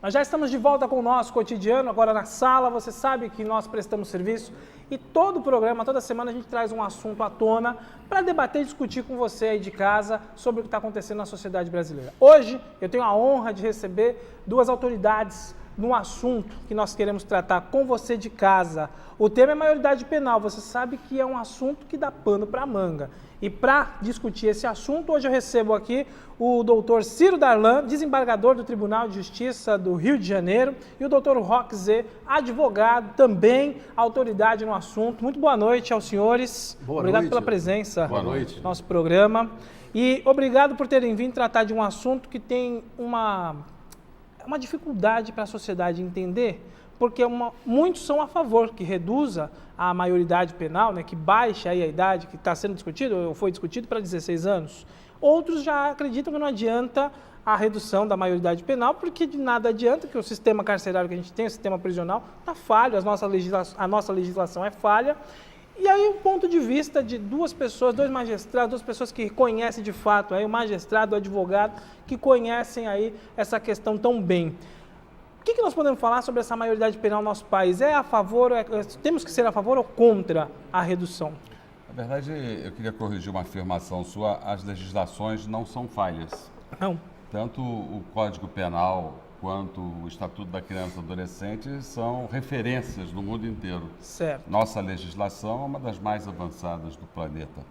Nós já estamos de volta com o nosso cotidiano, agora na sala. Você sabe que nós prestamos serviço e todo o programa, toda semana a gente traz um assunto à tona para debater e discutir com você aí de casa sobre o que está acontecendo na sociedade brasileira. Hoje eu tenho a honra de receber duas autoridades num assunto que nós queremos tratar com você de casa. O tema é maioridade penal. Você sabe que é um assunto que dá pano para manga. E para discutir esse assunto, hoje eu recebo aqui o doutor Ciro Darlan, desembargador do Tribunal de Justiça do Rio de Janeiro, e o doutor Roque Zé, advogado, também autoridade no assunto. Muito boa noite aos senhores. Obrigado pela presença no nosso programa. E obrigado por terem vindo tratar de um assunto que tem uma dificuldade para a sociedade entender, porque muitos são a favor que reduza a maioridade penal, né, que baixe aí a idade que está sendo discutido, ou foi discutido, para 16 anos. Outros já acreditam que não adianta a redução da maioridade penal, porque de nada adianta, que o sistema carcerário que a gente tem, o sistema prisional, está falho, a nossa legislação é falha. E aí um ponto de vista de duas pessoas, dois magistrados, duas pessoas que conhecem de fato, aí, o magistrado, o advogado, que conhecem aí essa questão tão bem. O que nós podemos falar sobre essa maioridade penal no nosso país? É a favor, temos que ser a favor ou contra a redução? Na verdade, eu queria corrigir uma afirmação sua, as legislações não são falhas. Não. Tanto o Código Penal quanto o Estatuto da Criança e Adolescente são referências no mundo inteiro. Certo. Nossa legislação é uma das mais avançadas do planeta.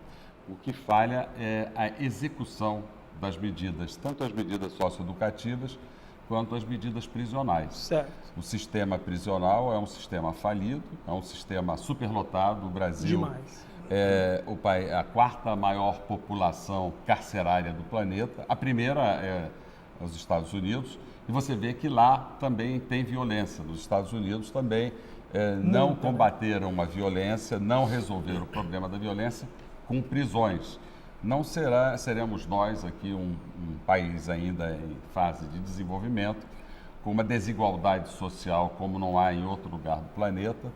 O que falha é a execução das medidas, tanto as medidas socioeducativas quanto as medidas prisionais. Certo. O sistema prisional é um sistema falido, é um sistema superlotado. O Brasil é a quarta maior população carcerária do planeta. A primeira é os Estados Unidos. E você vê que lá também tem violência. Nos Estados Unidos também não combateram a violência, não resolveram o problema da violência com prisões. Não seremos nós aqui um país ainda em fase de desenvolvimento, com uma desigualdade social como não há em outro lugar do planeta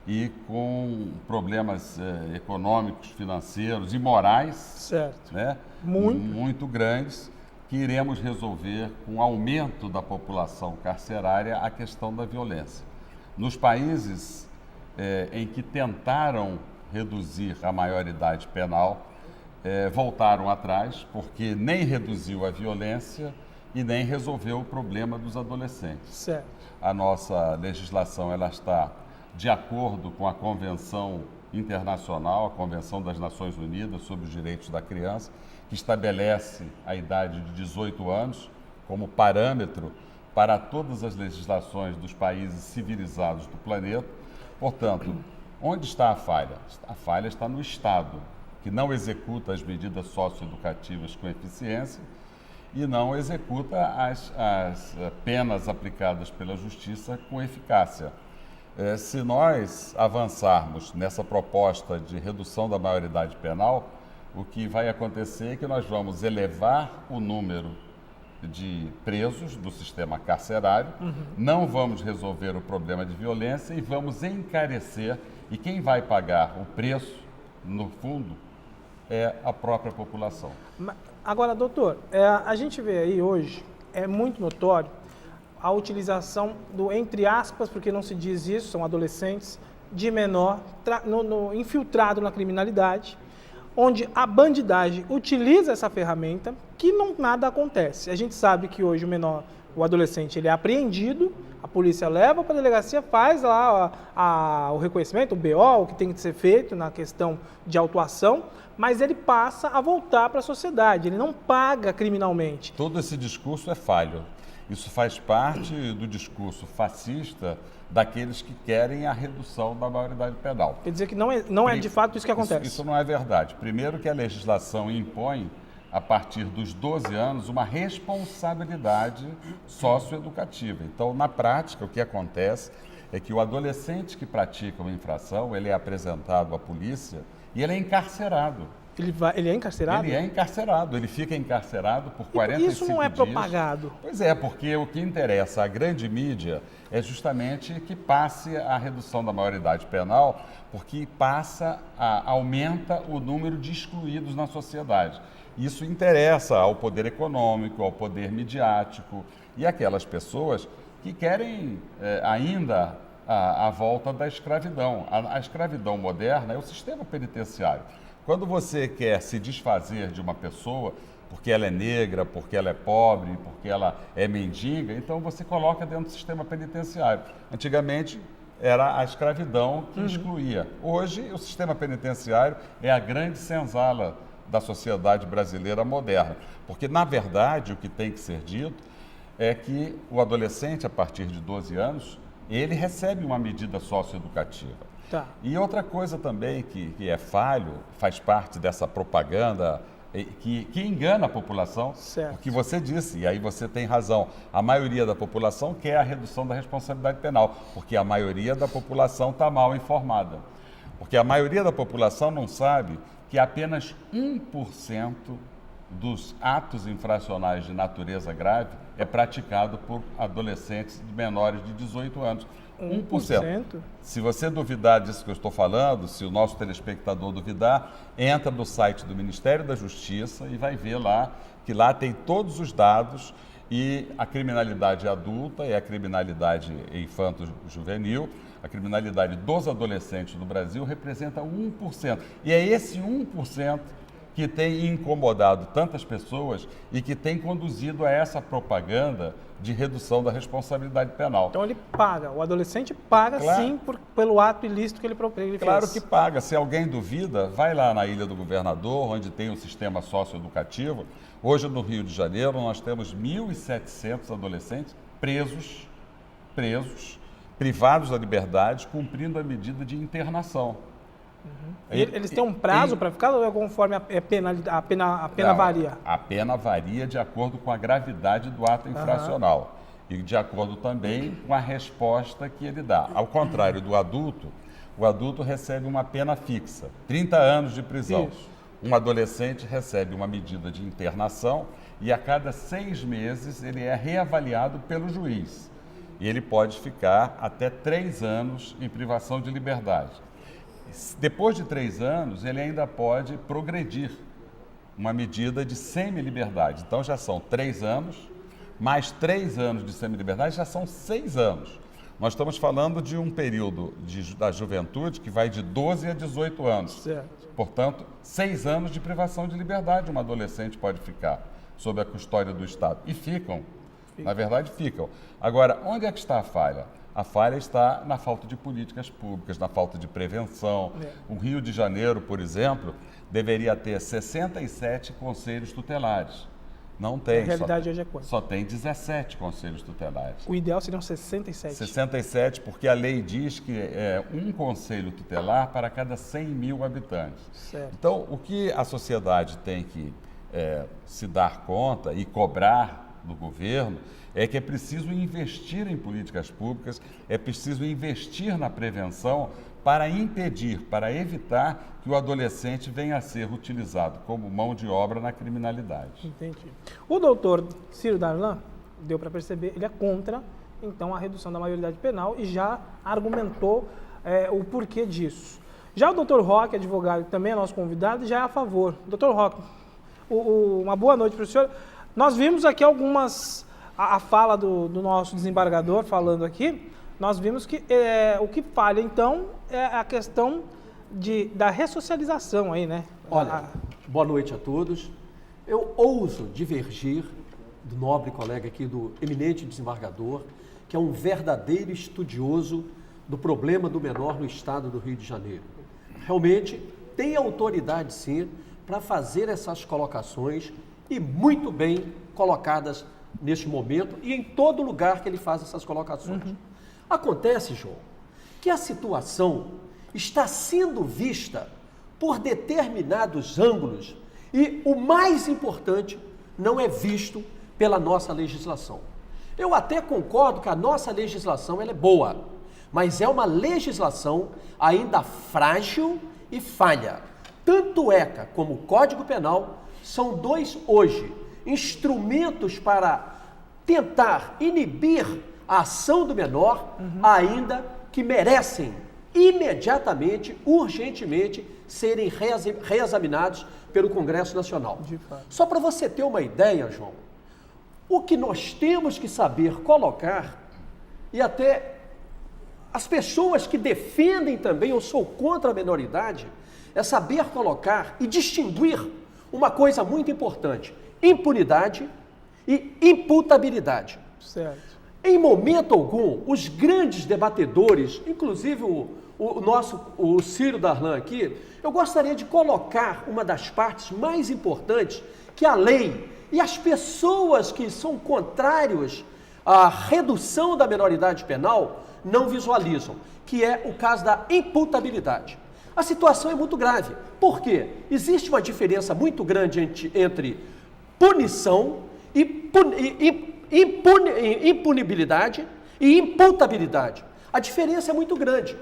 e com problemas econômicos, financeiros e morais, certo, né, muito grandes, que iremos resolver com o aumento da população carcerária a questão da violência. Nos países em que tentaram reduzir a maioridade penal, voltaram atrás, porque nem reduziu a violência e nem resolveu o problema dos adolescentes. Certo. A nossa legislação ela está de acordo com a Convenção Internacional, a Convenção das Nações Unidas sobre os Direitos da Criança, que estabelece a idade de 18 anos como parâmetro para todas as legislações dos países civilizados do planeta. Portanto, onde está a falha? A falha está no Estado, que não executa as medidas socioeducativas com eficiência e não executa as penas aplicadas pela Justiça com eficácia. Se nós avançarmos nessa proposta de redução da maioridade penal, o que vai acontecer é que nós vamos elevar o número de presos do sistema carcerário, não vamos resolver o problema de violência e vamos encarecer. E quem vai pagar o preço, no fundo, é a própria população. Agora, doutor, a gente vê aí hoje, é muito notório, a utilização do, entre aspas, porque não se diz isso, são adolescentes, de menor, infiltrado na criminalidade, onde a bandidagem utiliza essa ferramenta, que nada acontece. A gente sabe que hoje o adolescente, ele é apreendido, a polícia leva para a delegacia, faz lá o reconhecimento, o BO, o que tem que ser feito na questão de autuação, mas ele passa a voltar para a sociedade, ele não paga criminalmente. Todo esse discurso é falho. Isso faz parte do discurso fascista daqueles que querem a redução da maioridade penal. Quer dizer que não é de fato isso que acontece? Isso não é verdade. Primeiro que a legislação impõe, a partir dos 12 anos, uma responsabilidade socioeducativa. Então, na prática, o que acontece é que o adolescente que pratica uma infração, ele é apresentado à polícia e ele é encarcerado. Ele é encarcerado? Ele é encarcerado, ele fica encarcerado por 45 dias. Isso não é propagado? Pois é, porque o que interessa à grande mídia é justamente que passe a redução da maioridade penal, porque aumenta o número de excluídos na sociedade. Isso interessa ao poder econômico, ao poder midiático, e aquelas pessoas que querem ainda a volta da escravidão. A escravidão moderna é o sistema penitenciário. Quando você quer se desfazer de uma pessoa, porque ela é negra, porque ela é pobre, porque ela é mendiga, então você coloca dentro do sistema penitenciário. Antigamente era a escravidão que excluía. Hoje o sistema penitenciário é a grande senzala da sociedade brasileira moderna. Porque, na verdade, o que tem que ser dito é que o adolescente, a partir de 12 anos, ele recebe uma medida socioeducativa. Tá. E outra coisa também que é falho, faz parte dessa propaganda que engana a população, certo. Porque você disse, e aí você tem razão, a maioria da população quer a redução da responsabilidade penal, porque a maioria da população está mal informada. Porque a maioria da população não sabe que apenas 1% dos atos infracionais de natureza grave é praticado por adolescentes menores de 18 anos. 1%. Se você duvidar disso que eu estou falando, se o nosso telespectador duvidar, entra no site do Ministério da Justiça e vai ver lá que lá tem todos os dados e a criminalidade adulta e a criminalidade infanto-juvenil, a criminalidade dos adolescentes do Brasil representa 1%. E é esse 1% que tem incomodado tantas pessoas e que tem conduzido a essa propaganda de redução da responsabilidade penal. Então ele paga, o adolescente paga claro. Sim pelo ato ilícito que ele fez. Claro que paga. Se alguém duvida, vai lá na Ilha do Governador, onde tem um sistema socioeducativo. Hoje no Rio de Janeiro nós temos 1.700 adolescentes presos, privados da liberdade, cumprindo a medida de internação. Eles têm um prazo para ficar ou é conforme a pena não, varia? A pena varia de acordo com a gravidade do ato infracional e de acordo também com a resposta que ele dá. Ao contrário do adulto, o adulto recebe uma pena fixa, 30 anos de prisão. Isso. Um adolescente recebe uma medida de internação e a cada 6 meses ele é reavaliado pelo juiz. E ele pode ficar até 3 anos em privação de liberdade. Depois de 3 anos, ele ainda pode progredir uma medida de semi-liberdade. Então, já são 3 anos, mais 3 anos de semi-liberdade, já são 6 anos. Nós estamos falando de um período da juventude que vai de 12 a 18 anos. Certo. Portanto, 6 anos de privação de liberdade um adolescente pode ficar sob a custódia do Estado. E ficam. Na verdade, ficam. Agora, onde é que está a falha? A falha está na falta de políticas públicas, na falta de prevenção. O Rio de Janeiro, por exemplo, deveria ter 67 conselhos tutelares. Não tem. A realidade hoje é quanto? Só tem 17 conselhos tutelares. O ideal seriam 67. 67, porque a lei diz que é um conselho tutelar para cada 100 mil habitantes. Certo. Então, o que a sociedade tem que se dar conta e cobrar do governo é que é preciso investir em políticas públicas, é preciso investir na prevenção para impedir, para evitar que o adolescente venha a ser utilizado como mão de obra na criminalidade. Entendi. O doutor Ciro Darlan, deu para perceber, ele é contra, então, a redução da maioridade penal e já argumentou o porquê disso. Já o doutor Roque, advogado, que também é nosso convidado, já é a favor. Doutor Roque, uma boa noite para o senhor. Nós vimos aqui a fala do nosso desembargador falando aqui, nós vimos que o que falha, então, é a questão da ressocialização aí, né? Olha, boa noite a todos. Eu ouso divergir do nobre colega aqui, do eminente desembargador, que é um verdadeiro estudioso do problema do menor no estado do Rio de Janeiro. Realmente tem autoridade, sim, para fazer essas colocações e muito bem colocadas neste momento e em todo lugar que ele faz essas colocações. Acontece, João, que a situação está sendo vista por determinados ângulos e o mais importante não é visto pela nossa legislação. Eu até concordo que a nossa legislação ela é boa, mas é uma legislação ainda frágil e falha. Tanto o ECA como o Código Penal são dois, hoje, instrumentos para tentar inibir a ação do menor, ainda que merecem imediatamente, urgentemente, serem reexaminados pelo Congresso Nacional. Só para você ter uma ideia, João, o que nós temos que saber colocar e até as pessoas que defendem também, eu sou contra a menoridade, é saber colocar e distinguir uma coisa muito importante: impunidade e imputabilidade. Certo. Em momento algum, os grandes debatedores, inclusive o Ciro Darlan aqui, eu gostaria de colocar uma das partes mais importantes, que a lei e as pessoas que são contrários à redução da menoridade penal não visualizam, que é o caso da imputabilidade. A situação é muito grave. Por quê? Existe uma diferença muito grande entre punição e impunibilidade e imputabilidade. A diferença é muito grande.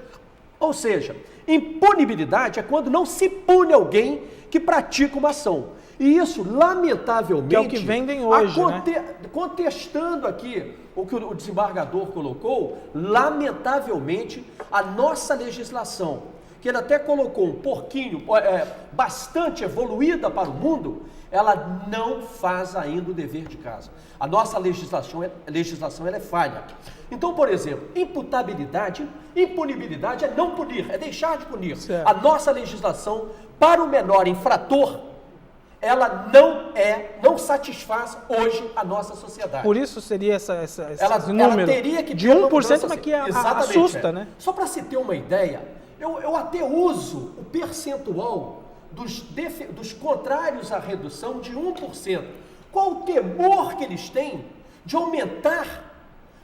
Ou seja, impunibilidade é quando não se pune alguém que pratica uma ação. E isso, lamentavelmente... Que é o que vendem hoje, né? Contestando aqui o que o desembargador colocou, lamentavelmente, a nossa legislação, que ele até colocou um pouquinho, bastante evoluída para o mundo, ela não faz ainda o dever de casa. A nossa legislação ela é falha. Então, por exemplo, imputabilidade, impunibilidade é não punir, é deixar de punir. Certo. A nossa legislação, para o menor infrator, ela não satisfaz hoje a nossa sociedade. Por isso seria esse ela número teria que de ter uma 1%, mudança, mas que exatamente, assusta, né? Só para se ter uma ideia, eu até uso o percentual dos contrários à redução de 1%. Qual o temor que eles têm de aumentar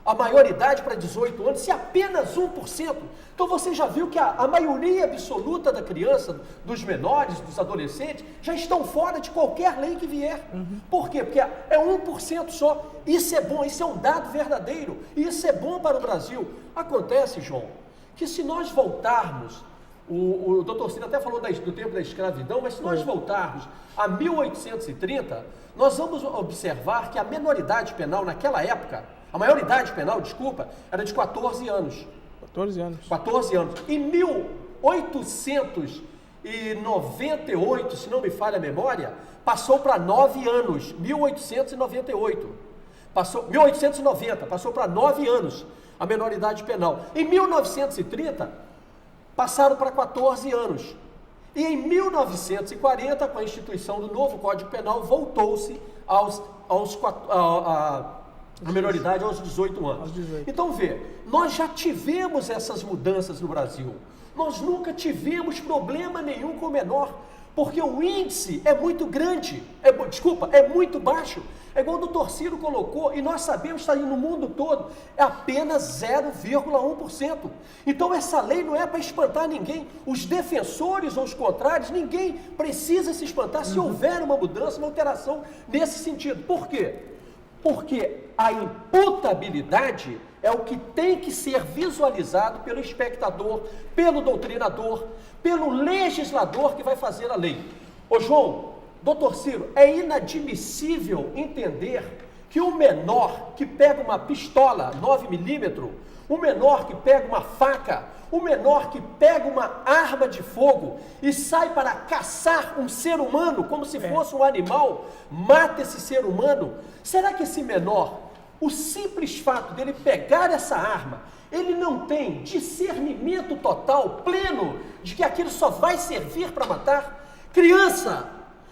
a maioridade para 18 anos se apenas 1%? Então você já viu que a maioria absoluta da criança, dos menores, dos adolescentes, já estão fora de qualquer lei que vier. Por quê? Porque é 1% só. Isso é bom, isso é um dado verdadeiro. Isso é bom para o Brasil. Acontece, João, que se nós voltarmos, o doutor Ciro até falou do tempo da escravidão, mas se nós voltarmos a 1830, nós vamos observar que a menoridade penal naquela época, a maioridade penal, desculpa, era de 14 anos. 14 anos. 14 anos. Em 1898, se não me falha a memória, passou para 9 anos. 1898. 1890, passou para 9 anos a menoridade penal. Em 1930, passaram para 14 anos. E em 1940, com a instituição do novo Código Penal, voltou-se a menoridade aos 18 anos. Então, vê, nós já tivemos essas mudanças no Brasil. Nós nunca tivemos problema nenhum com o menor, porque o índice é muito grande, é muito baixo. É igual o doutor Ciro colocou, e nós sabemos, está aí no mundo todo, é apenas 0,1%. Então essa lei não é para espantar ninguém. Os defensores ou os contrários, ninguém precisa se espantar se houver uma mudança, uma alteração nesse sentido. Por quê? Porque a imputabilidade é o que tem que ser visualizado pelo espectador, pelo doutrinador, pelo legislador que vai fazer a lei. Ô João, doutor Ciro, é inadmissível entender que um menor que pega uma pistola 9mm, um menor que pega uma faca, um menor que pega uma arma de fogo e sai para caçar um ser humano como se fosse um animal, mata esse ser humano, será que esse menor, o simples fato dele pegar essa arma, ele não tem discernimento total, pleno, de que aquilo só vai servir para matar? Criança,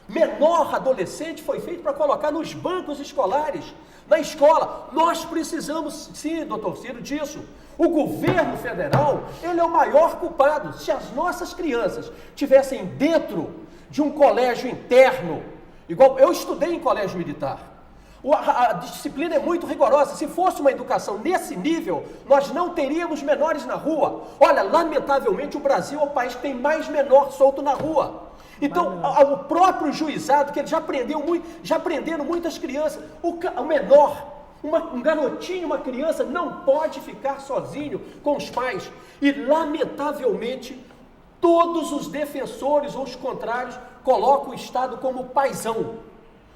menor, adolescente, foi feito para colocar nos bancos escolares, na escola. Nós precisamos, sim, doutor Ciro, disso. O governo federal, ele é o maior culpado. Se as nossas crianças tivessem dentro de um colégio interno, igual eu estudei em colégio militar, a disciplina é muito rigorosa. Se fosse uma educação nesse nível, nós não teríamos menores na rua. Olha, lamentavelmente o Brasil é o país que tem mais menor solto na rua. Então, o próprio juizado, que ele já prenderam muitas crianças, o menor, um garotinho, uma criança, não pode ficar sozinho com os pais. E, lamentavelmente, todos os defensores ou os contrários colocam o Estado como paizão.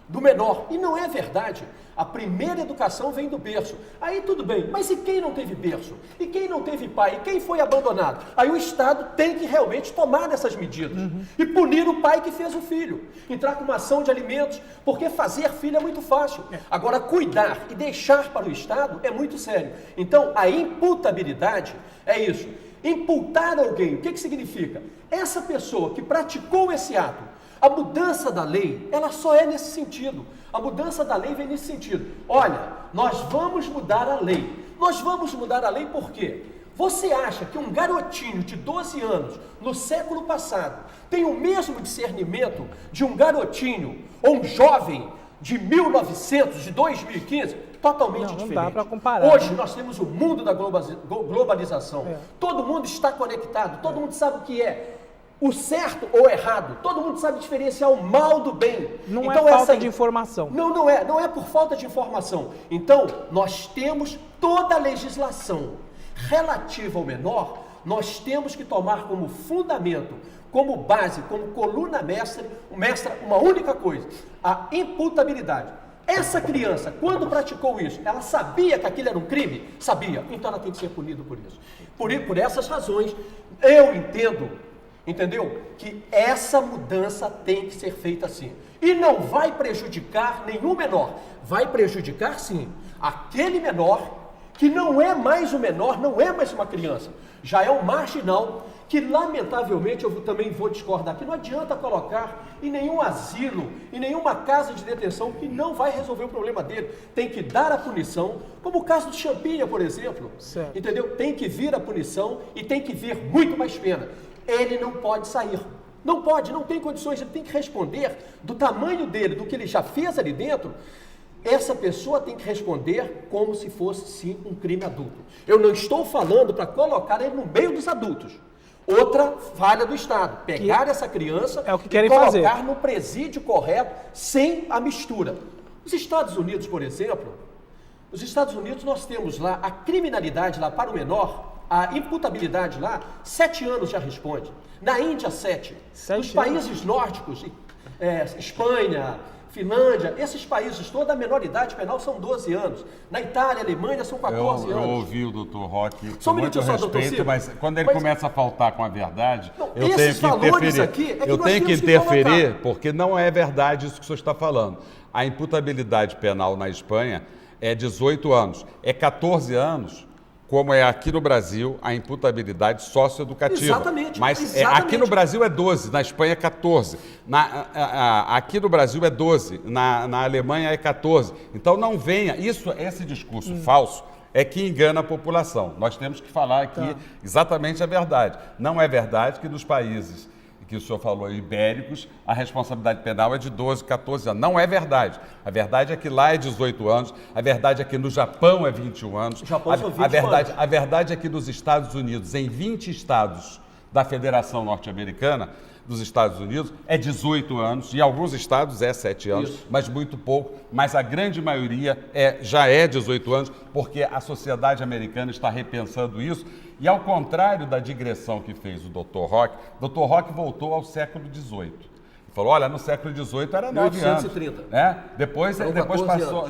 do menor. E não é verdade. A primeira educação vem do berço. Aí tudo bem, mas e quem não teve berço? E quem não teve pai? E quem foi abandonado? Aí o Estado tem que realmente tomar essas medidas e punir o pai que fez o filho. Entrar com uma ação de alimentos, porque fazer filho é muito fácil. Agora, cuidar e deixar para o Estado é muito sério. Então, a imputabilidade é isso. Imputar alguém, o que significa? Essa pessoa que praticou esse ato, a mudança da lei, ela só é nesse sentido. A mudança da lei vem nesse sentido. Olha, nós vamos mudar a lei. Nós vamos mudar a lei por quê? Você acha que um garotinho de 12 anos, no século passado, tem o mesmo discernimento de um garotinho ou um jovem de 1900, de 2015? Totalmente diferente. Não dá para comparar. Hoje nós temos o mundo da globalização. Todo mundo está conectado, todo mundo sabe o que é o certo ou errado, todo mundo sabe diferenciar o mal do bem. Não então, é falta de informação. Não é por falta de informação. Então, nós temos toda a legislação relativa ao menor, nós temos que tomar como fundamento, como base, como coluna mestra, uma única coisa, a imputabilidade. Essa criança, quando praticou isso, ela sabia que aquilo era um crime? Sabia. Então ela tem que ser punida por isso. Por essas razões, eu entendeu? Que essa mudança tem que ser feita assim. E não vai prejudicar nenhum menor. Vai prejudicar, sim, aquele menor que não é mais um menor, não é mais uma criança. Já é um marginal que, lamentavelmente, eu também vou discordar, que não adianta colocar em nenhum asilo, em nenhuma casa de detenção, que não vai resolver o problema dele. Tem que dar a punição, como o caso do Champinha, por exemplo. Certo. Entendeu? Tem que vir a punição e tem que vir muito mais pena. Ele não pode sair. Não pode, não tem condições, ele tem que responder do tamanho dele, do que ele já fez ali dentro. Essa pessoa tem que responder como se fosse, sim, um crime adulto. Eu não estou falando para colocar ele no meio dos adultos. Outra falha do Estado, pegar essa criança e colocar no presídio correto, sem a mistura. Os Estados Unidos, por exemplo, nós temos lá a criminalidade lá para o menor, a imputabilidade lá, 7 anos já responde. Na Índia, 7. Nos países nórdicos, Espanha, Finlândia, esses países todos, a menor idade penal são 12 anos. Na Itália, Alemanha, são 14 anos. Eu ouvi o doutor Roque Só com muito respeito, mas quando ele começa a faltar com a verdade, eu tenho que interferir, porque não é verdade isso que o senhor está falando. A imputabilidade penal na Espanha é 18 anos, é 14 anos, como é aqui no Brasil, a imputabilidade socioeducativa. Exatamente. Mas aqui no Brasil é 12, na Espanha é 14. Aqui no Brasil é 12, na Alemanha é 14. Então não venha, esse discurso falso é que engana a população. Nós temos que falar aqui exatamente a verdade. Não é verdade que nos países que o senhor falou, ibéricos, a responsabilidade penal é de 12, 14 anos. Não é verdade. A verdade é que lá é 18 anos, a verdade é que no Japão é 21 anos. A verdade é que nos Estados Unidos, em 20 estados da Federação Norte-Americana dos Estados Unidos, é 18 anos, em alguns estados é 7 anos, mas muito pouco, mas a grande maioria já é 18 anos, porque a sociedade americana está repensando isso. E ao contrário da digressão que fez o Dr. Roque voltou ao século XVIII. Falou, olha, no século XVIII era 9 anos. 1830.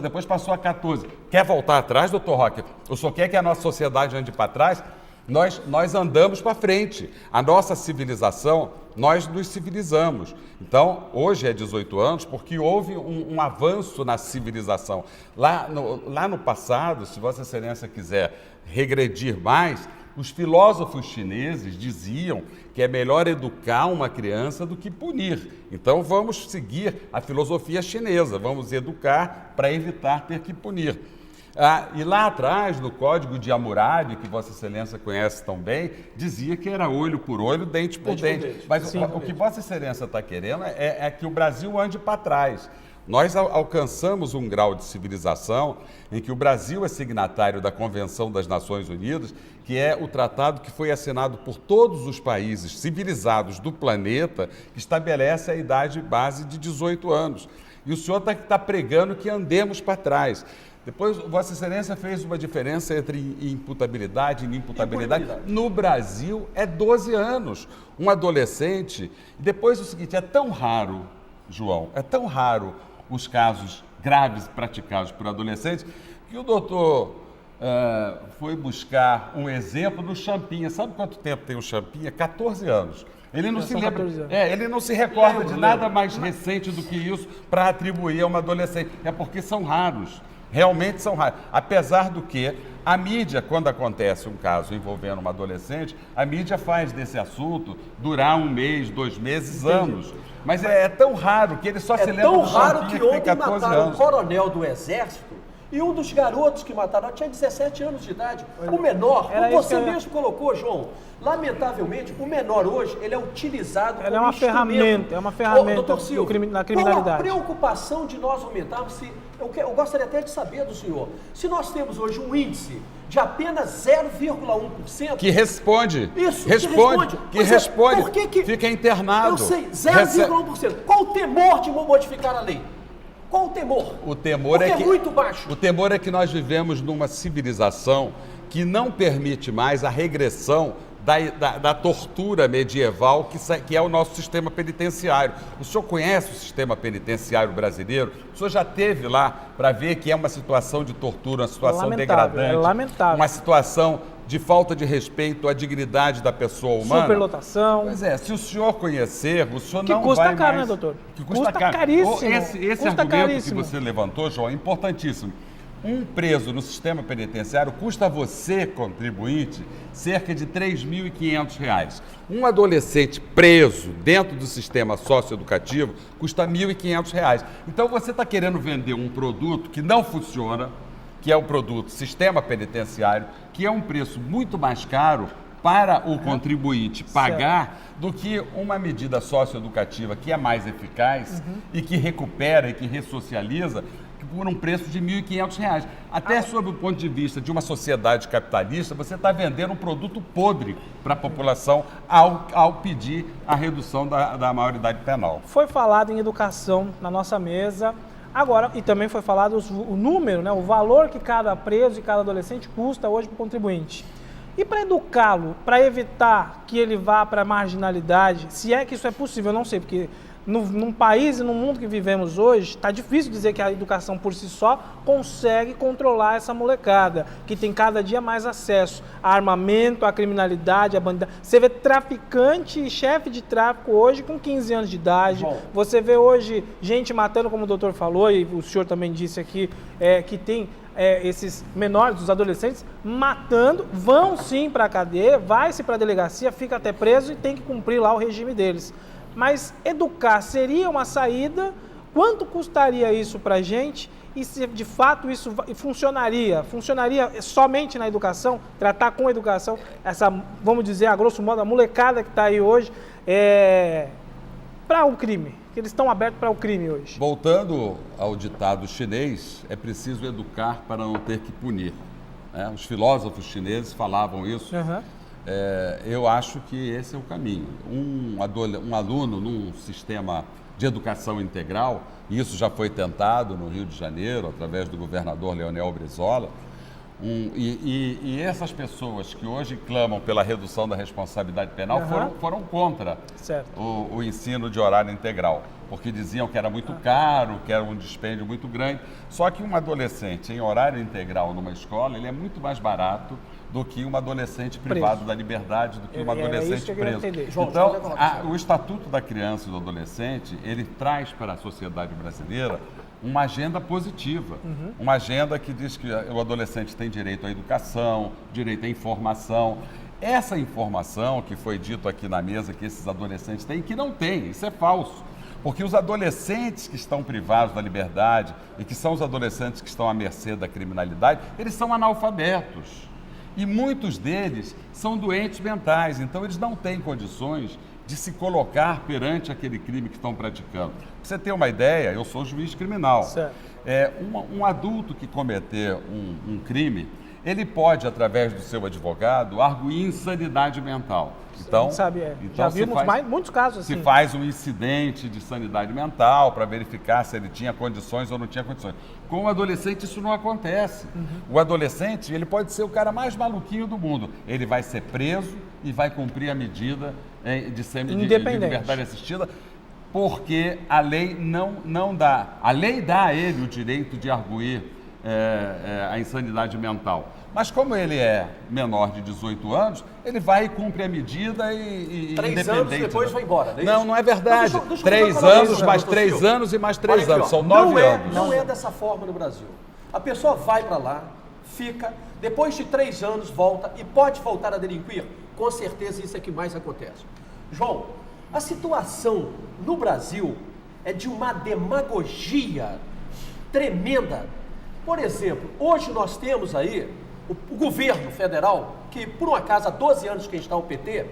Depois passou a 14. Quer voltar atrás, Dr. Roque? O senhor quer que a nossa sociedade ande para trás? Nós andamos para frente. A nossa civilização, nós nos civilizamos. Então, hoje é 18 anos porque houve um avanço na civilização. Lá no passado, se Vossa Excelência quiser regredir mais, os filósofos chineses diziam que é melhor educar uma criança do que punir. Então, vamos seguir a filosofia chinesa, vamos educar para evitar ter que punir. E lá atrás, no Código de Hammurabi, que Vossa Excelência conhece tão bem, dizia que era olho por olho, dente por dente. Mas o que Vossa Excelência está querendo é que o Brasil ande para trás. Nós alcançamos um grau de civilização em que o Brasil é signatário da Convenção das Nações Unidas, que é o tratado que foi assinado por todos os países civilizados do planeta, que estabelece a idade base de 18 anos. E o senhor está pregando que andemos para trás. Depois, Vossa Excelência fez uma diferença entre imputabilidade e inimputabilidade. No Brasil, é 12 anos. Um adolescente. Depois, o seguinte, é tão raro, João, é tão raro os casos graves praticados por adolescentes, que o doutor foi buscar um exemplo do Champinha. Sabe quanto tempo tem o Champinha? 14 anos. Ele não, ele não se recorda de nada mais recente do que isso para atribuir a uma adolescente. É porque são raros, realmente são raros. Apesar do que a mídia, quando acontece um caso envolvendo uma adolescente, a mídia faz desse assunto durar 1 mês, 2 meses, anos. Mas é tão raro que ele só se lembra do Champinha que tem 14 anos. É tão raro que ontem mataram um coronel do Exército e um dos garotos que mataram tinha 17 anos de idade. O menor, como você mesmo colocou, João, lamentavelmente, o menor hoje, ele é utilizado como uma ferramenta, é uma ferramenta na criminalidade. Qual a preocupação de nós aumentarmos? Eu gostaria até de saber do senhor, se nós temos hoje um índice de apenas 0,1%... Que responde. Isso, que responde. Por que fica internado? Eu sei, 0,1%. Qual o temor de modificar a lei? Qual o temor? O temor é muito baixo. O temor é que nós vivemos numa civilização que não permite mais a regressão da tortura medieval que é o nosso sistema penitenciário. O senhor conhece o sistema penitenciário brasileiro? O senhor já esteve lá para ver que é uma situação de tortura, uma situação degradante, é lamentável. Uma situação de falta de respeito à dignidade da pessoa humana. Superlotação. Pois é, se o senhor conhecer, o senhor que não custa vai caro, mais... né, doutor? Que custa caríssimo. Esse custa argumento caríssimo. que você levantou, João, é importantíssimo. Um preso no sistema penitenciário custa a você, contribuinte, cerca de R$ 3.500. Um adolescente preso dentro do sistema socioeducativo custa R$ 1.500. Então você está querendo vender um produto que não funciona, que é o produto sistema penitenciário, que é um preço muito mais caro para o contribuinte pagar do que uma medida socioeducativa que é mais eficaz e que recupera e que ressocializa por um preço de R$ 1.500. Até sob o ponto de vista de uma sociedade capitalista, você está vendendo um produto podre para a população ao pedir a redução da maioridade penal. Foi falado em educação na nossa mesa. Agora, e também foi falado o número, né, o valor que cada preso e cada adolescente custa hoje para o contribuinte. E para educá-lo, para evitar que ele vá para a marginalidade, se é que isso é possível, eu não sei, porque num país e no mundo que vivemos hoje, está difícil dizer que a educação por si só consegue controlar essa molecada, que tem cada dia mais acesso a armamento, a criminalidade, a bandidagem. Você vê traficante e chefe de tráfico hoje com 15 anos de idade. Bom. Você vê hoje gente matando, como o doutor falou, e o senhor também disse aqui, que tem esses menores, os adolescentes, matando, vão sim para a cadeia, vai-se para a delegacia, fica até preso e tem que cumprir lá o regime deles. Mas educar seria uma saída? Quanto custaria isso para a gente? E se de fato isso funcionaria? Funcionaria somente na educação? Tratar com educação essa, vamos dizer, a grosso modo, a molecada que está aí hoje para o crime? Que eles estão abertos para o crime hoje. Voltando ao ditado chinês, é preciso educar para não ter que punir. Os filósofos chineses falavam isso. Eu acho que esse é o caminho. Um aluno num sistema de educação integral, e isso já foi tentado no Rio de Janeiro, através do governador Leonel Brizola, e essas pessoas que hoje clamam pela redução da responsabilidade penal foram contra o ensino de horário integral, porque diziam que era muito caro, que era um dispêndio muito grande. Só que um adolescente em horário integral numa escola, ele é muito mais barato do que um adolescente privado da liberdade, do que um adolescente preso. Então, o Estatuto da Criança e do Adolescente, ele traz para a sociedade brasileira uma agenda positiva, uma agenda que diz que o adolescente tem direito à educação, direito à informação. Essa informação que foi dito aqui na mesa que esses adolescentes têm, que não têm, isso é falso. Porque os adolescentes que estão privados da liberdade e que são os adolescentes que estão à mercê da criminalidade, eles são analfabetos. E muitos deles são doentes mentais, então eles não têm condições de se colocar perante aquele crime que estão praticando. Pra você ter uma ideia, eu sou juiz criminal. Um adulto que cometer um crime, ele pode, através do seu advogado, arguir insanidade mental. Então, já vimos muitos casos assim. Se faz um incidente de sanidade mental para verificar se ele tinha condições ou não tinha condições. Com o adolescente isso não acontece. O adolescente, ele pode ser o cara mais maluquinho do mundo. Ele vai ser preso e vai cumprir a medida de liberdade assistida porque a lei não dá. A lei dá a ele o direito de arguir a insanidade mental. Mas como ele é menor de 18 anos, ele vai e cumpre a medida e 3 anos depois vai embora. Não é verdade. Deixa eu 3 falar anos, isso, mais doutor 3 Silvio. anos e mais 3 Olha aqui, anos. ó, São 9 anos. Não é dessa forma no Brasil. A pessoa vai para lá, fica, depois de 3 anos volta e pode voltar a delinquir. Com certeza isso é que mais acontece. João, a situação no Brasil é de uma demagogia tremenda. Por exemplo, hoje nós temos aí o governo federal, que por um acaso há 12 anos que está o PT,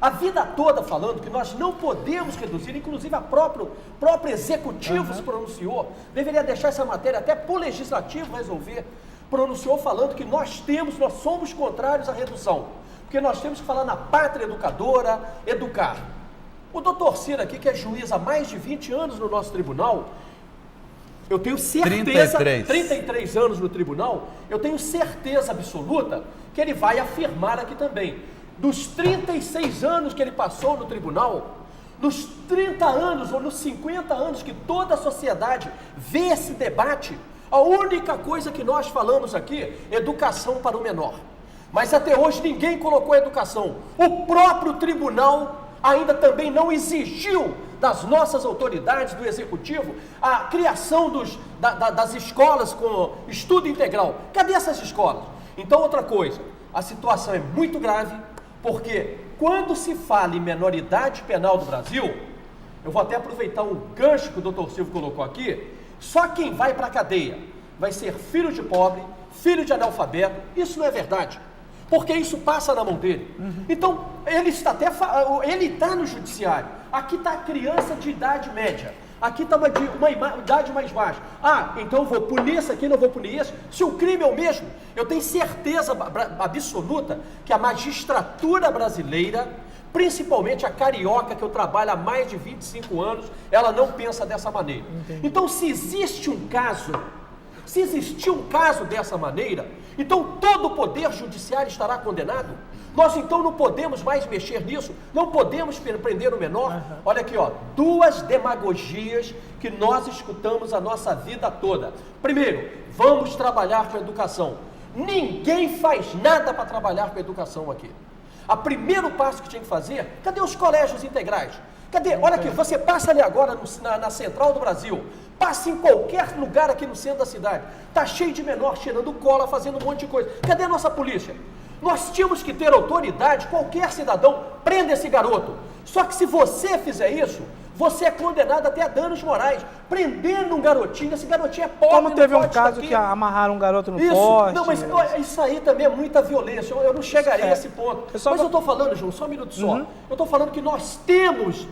a vida toda falando que nós não podemos reduzir, inclusive a próprio executivo se pronunciou, deveria deixar essa matéria até para o legislativo resolver, pronunciou falando que nós somos contrários à redução, porque nós temos que falar na pátria educadora, educar. O doutor Ciro aqui, que é juiz há mais de 20 anos no nosso tribunal, eu tenho certeza, 33 anos no tribunal, eu tenho certeza absoluta que ele vai afirmar aqui também. Dos 36 anos que ele passou no tribunal, nos 30 anos ou nos 50 anos que toda a sociedade vê esse debate, a única coisa que nós falamos aqui é educação para o menor. Mas até hoje ninguém colocou educação. O próprio tribunal ainda também não exigiu das nossas autoridades, do executivo, a criação das escolas com estudo integral. Cadê essas escolas? Então, outra coisa, a situação é muito grave, porque quando se fala em menoridade penal do Brasil, eu vou até aproveitar um gancho que o doutor Silvio colocou aqui, só quem vai para a cadeia vai ser filho de pobre, filho de analfabeto. Isso não é verdade, porque isso passa na mão dele. Então, ele está no judiciário. Aqui está a criança de idade média. Aqui está uma idade mais baixa. Ah, então eu vou punir isso aqui, não vou punir isso. Se o crime é o mesmo, eu tenho certeza absoluta que a magistratura brasileira, principalmente a carioca, que eu trabalho há mais de 25 anos, ela não pensa dessa maneira. Entendi. Então, se existir um caso dessa maneira, então todo o poder judiciário estará condenado? Nós então não podemos mais mexer nisso, não podemos prender o menor. Olha aqui, ó, 2 demagogias que nós escutamos a nossa vida toda. Primeiro, vamos trabalhar com a educação. Ninguém faz nada para trabalhar com a educação aqui. O primeiro passo que tinha que fazer, cadê os colégios integrais? Cadê? Olha aqui, você passa ali agora na Central do Brasil, passa em qualquer lugar aqui no centro da cidade, está cheio de menor tirando cola, fazendo um monte de coisa. Cadê a nossa polícia? Nós tínhamos que ter autoridade, qualquer cidadão, prenda esse garoto. Só que se você fizer isso, você é condenado até a danos morais. Prendendo um garotinho, esse garotinho é pobre. Como teve um caso que amarraram um garoto no poste. Não, mas isso aí também é muita violência. Eu não chegaria a esse ponto. Mas eu estou falando, João, só um minuto só. Eu estou falando que nós temos,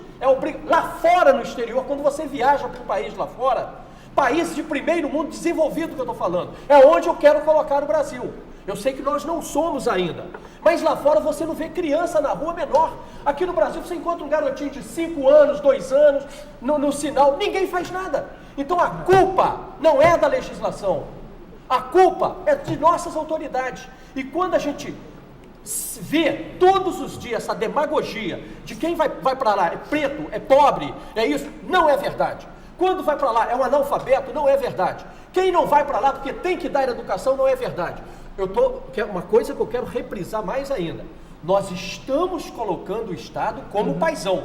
lá fora no exterior, quando você viaja para um país lá fora, países de primeiro mundo desenvolvido que eu estou falando, é onde eu quero colocar o Brasil. Eu sei que nós não somos ainda, mas lá fora você não vê criança na rua menor. Aqui no Brasil você encontra um garotinho de 5 anos, 2 anos, no sinal, ninguém faz nada. Então a culpa não é da legislação, a culpa é de nossas autoridades. E quando a gente vê todos os dias essa demagogia de quem vai para lá é preto, é pobre, é isso, não é verdade. Quando vai para lá é um analfabeto, não é verdade. Quem não vai para lá porque tem que dar educação, não é verdade. Uma coisa que eu quero reprisar mais ainda. Nós estamos colocando o Estado como paizão.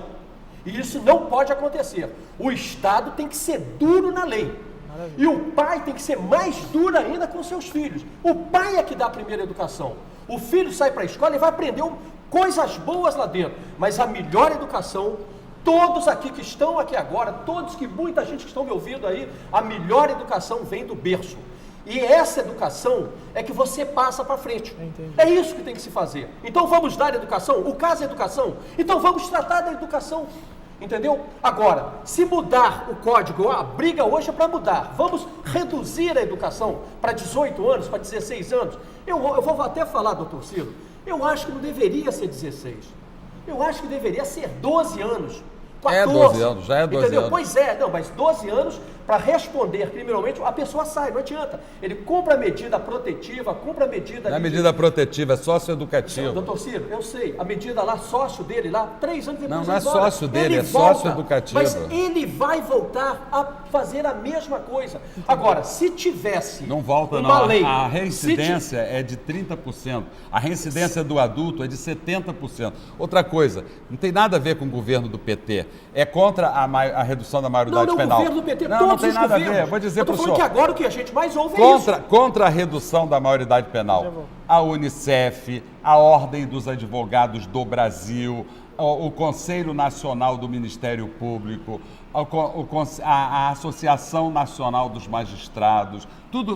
E isso não pode acontecer. O Estado tem que ser duro na lei. Maravilha. E o pai tem que ser mais duro ainda com seus filhos. O pai é que dá a primeira educação. O filho sai para a escola e vai aprender coisas boas lá dentro. Mas a melhor educação, todos aqui que estão aqui agora, muita gente que estão me ouvindo aí, a melhor educação vem do berço. E essa educação é que você passa para frente. Entendi. É isso que tem que se fazer. Então vamos dar educação? O caso é educação? Então vamos tratar da educação. Entendeu? Agora, se mudar o código, a briga hoje é para mudar. Vamos reduzir a educação para 18 anos, para 16 anos. Eu vou até falar, doutor Ciro, eu acho que não deveria ser 16. Eu acho que deveria ser 12 anos. 14, 12 anos, já é 12 entendeu? anos. Pois é, não, mas 12 anos para responder criminalmente, a pessoa sai, não adianta. Ele compra a medida protetiva, compra a medida... Não é medida protetiva, é socioeducativa. Doutor Ciro, eu sei, a medida lá, sócio dele lá, 3 anos depois Não é ele volta. sócio dele, Ele é volta, socioeducativa. Mas ele vai voltar a fazer a mesma coisa. Agora, se tivesse Não volta, uma não. lei... A reincidência é de 30%. A reincidência do adulto é de 70%. Outra coisa, não tem nada a ver com o governo do PT. É contra a redução da maioridade penal. O governo do PT, não, todos não tem os nada governos. a ver. Vou dizer para o senhor. Eu estou falando que agora o que a gente mais ouve é isso. Contra a redução da maioridade penal, a Unicef, a Ordem dos Advogados do Brasil, o Conselho Nacional do Ministério Público, a Associação Nacional dos Magistrados,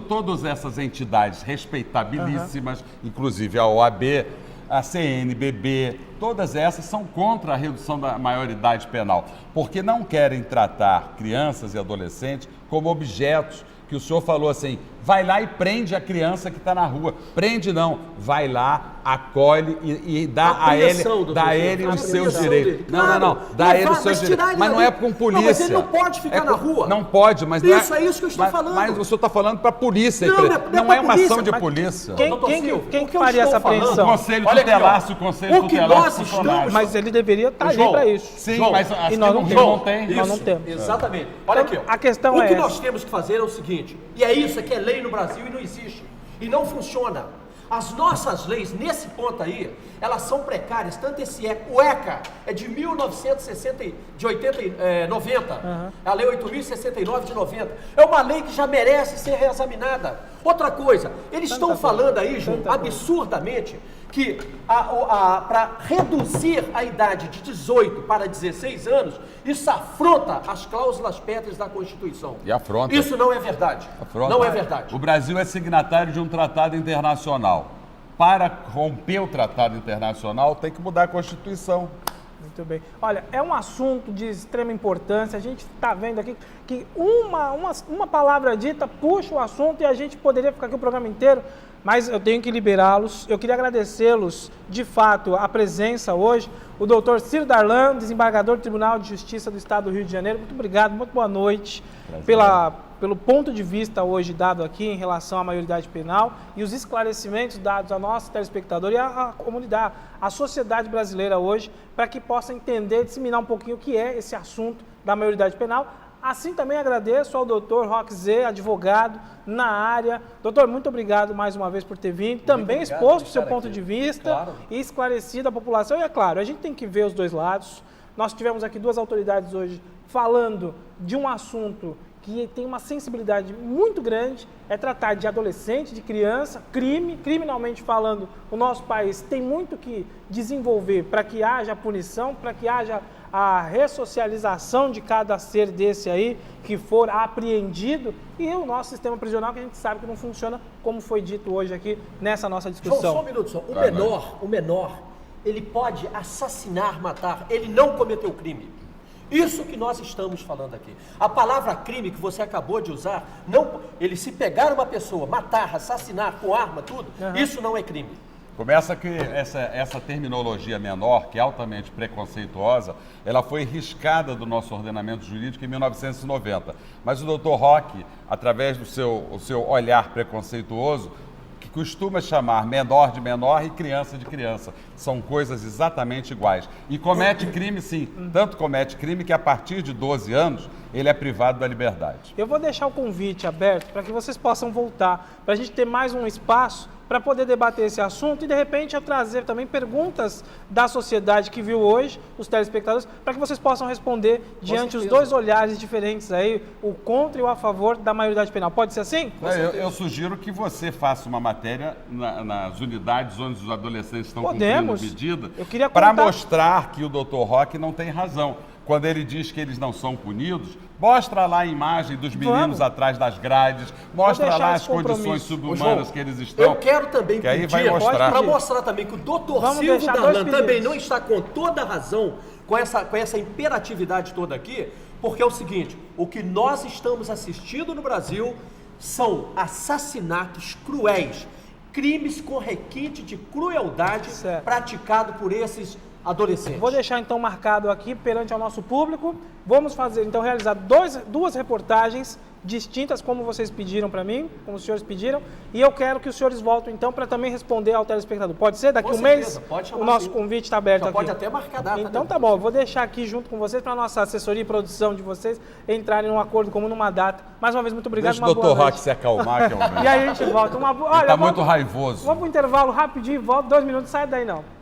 todas essas entidades respeitabilíssimas, inclusive a OAB, a CNBB, todas essas são contra a redução da maioridade penal, porque não querem tratar crianças e adolescentes como objetos, que o senhor falou assim, vai lá e prende a criança que está na rua. Prende não, vai lá, acolhe e dá a ele os seus direitos. Não, dá a ele os seus direitos. Mas não é com polícia. Mas ele não pode ficar na rua. Não pode, mas é isso que eu estou falando. Mas o senhor está falando para a polícia. Não é uma ação de polícia. Quem que faria essa apreensão? O Conselho Tutelar, se o Conselho Tutelar funcionário. Mas ele deveria estar ali para isso. Sim, mas e nós não temos. Nós não temos. Exatamente. Olha aqui, a questão o é que nós temos que fazer é o seguinte, e é isso que é lei no Brasil e não existe, e não funciona. As nossas leis, nesse ponto aí, elas são precárias, tanto o ECA é de 90, a Lei 8.069 de 90, é uma lei que já merece ser reexaminada. Outra coisa, eles estão falando aí, João, absurdamente, que para reduzir a idade de 18 para 16 anos, isso afronta as cláusulas pétreas da Constituição. E afronta. Isso não é verdade. Afronta. Não é verdade. O Brasil é signatário de um tratado internacional. Para romper o tratado internacional, tem que mudar a Constituição. Muito bem. Olha, é um assunto de extrema importância. A gente está vendo aqui que uma palavra dita puxa o assunto e a gente poderia ficar aqui o programa inteiro, mas eu tenho que liberá-los. Eu queria agradecê-los, de fato, a presença hoje. O doutor Ciro Darlan, desembargador do Tribunal de Justiça do Estado do Rio de Janeiro. Muito obrigado, muito boa noite pelo ponto de vista hoje dado aqui em relação à maioridade penal e os esclarecimentos dados a nosso telespectador e à comunidade, à sociedade brasileira hoje, para que possa entender, disseminar um pouquinho o que é esse assunto da maioridade penal. Assim também agradeço ao doutor Roque Z, advogado na área. Doutor, muito obrigado mais uma vez por ter vindo, também exposto o seu ponto de vista e esclarecido a população. E é claro, a gente tem que ver os dois lados. Nós tivemos aqui duas autoridades hoje falando de um assunto que tem uma sensibilidade muito grande, é tratar de adolescente, de criança, criminalmente falando, o nosso país tem muito que desenvolver para que haja punição, para que haja a ressocialização de cada ser desse aí que for apreendido e o nosso sistema prisional que a gente sabe que não funciona como foi dito hoje aqui nessa nossa discussão. Só um minuto só. O menor, ele pode assassinar, matar, ele não cometeu crime. Isso que nós estamos falando aqui. A palavra crime que você acabou de usar, ele se pegar uma pessoa, matar, assassinar com arma, tudo, isso não é crime. Começa que essa terminologia menor, que é altamente preconceituosa, ela foi riscada do nosso ordenamento jurídico em 1990. Mas o doutor Roque, através do seu olhar preconceituoso, que costuma chamar menor de menor e criança de criança. São coisas exatamente iguais. E comete crime, sim. Tanto comete crime que a partir de 12 anos ele é privado da liberdade. Eu vou deixar o convite aberto para que vocês possam voltar, para a gente ter mais um espaço para poder debater esse assunto e, de repente, eu trazer também perguntas da sociedade que viu hoje, os telespectadores, para que vocês possam responder diante dos dois olhares diferentes aí, o contra e o a favor da maioridade penal. Pode ser assim? Eu sugiro que você faça uma matéria nas unidades onde os adolescentes estão cumprindo medida, para mostrar que o doutor Roque não tem razão. Quando ele diz que eles não são punidos, mostra lá a imagem dos meninos atrás das grades, mostra lá as condições subhumanas que eles estão. Eu quero também pedir, para mostrar também que o doutor Ciro Darlan também não está com toda a razão, com essa imperatividade toda aqui, porque é o seguinte, o que nós estamos assistindo no Brasil são assassinatos cruéis, crimes com requinte de crueldade praticado por esses adolescente. Vou deixar então marcado aqui perante ao nosso público. Vamos fazer, então, realizar duas reportagens distintas, como vocês pediram para mim, como os senhores pediram, e eu quero que os senhores voltem então para também responder ao telespectador. Pode ser? Daqui Com um certeza, mês? pode chamar, o nosso sim. convite está aberto Já aqui. pode até marcar a data. Então tá bom, eu vou deixar aqui junto com vocês para a nossa assessoria e produção de vocês entrarem num acordo comum numa data. Mais uma vez, muito obrigado. Deixa o uma boa Dr. Rock noite. se acalmar, que é o E aí a gente volta. Olha, Ele tá muito raivoso. Vamos para o intervalo rapidinho, volta 2 minutos, sai daí não.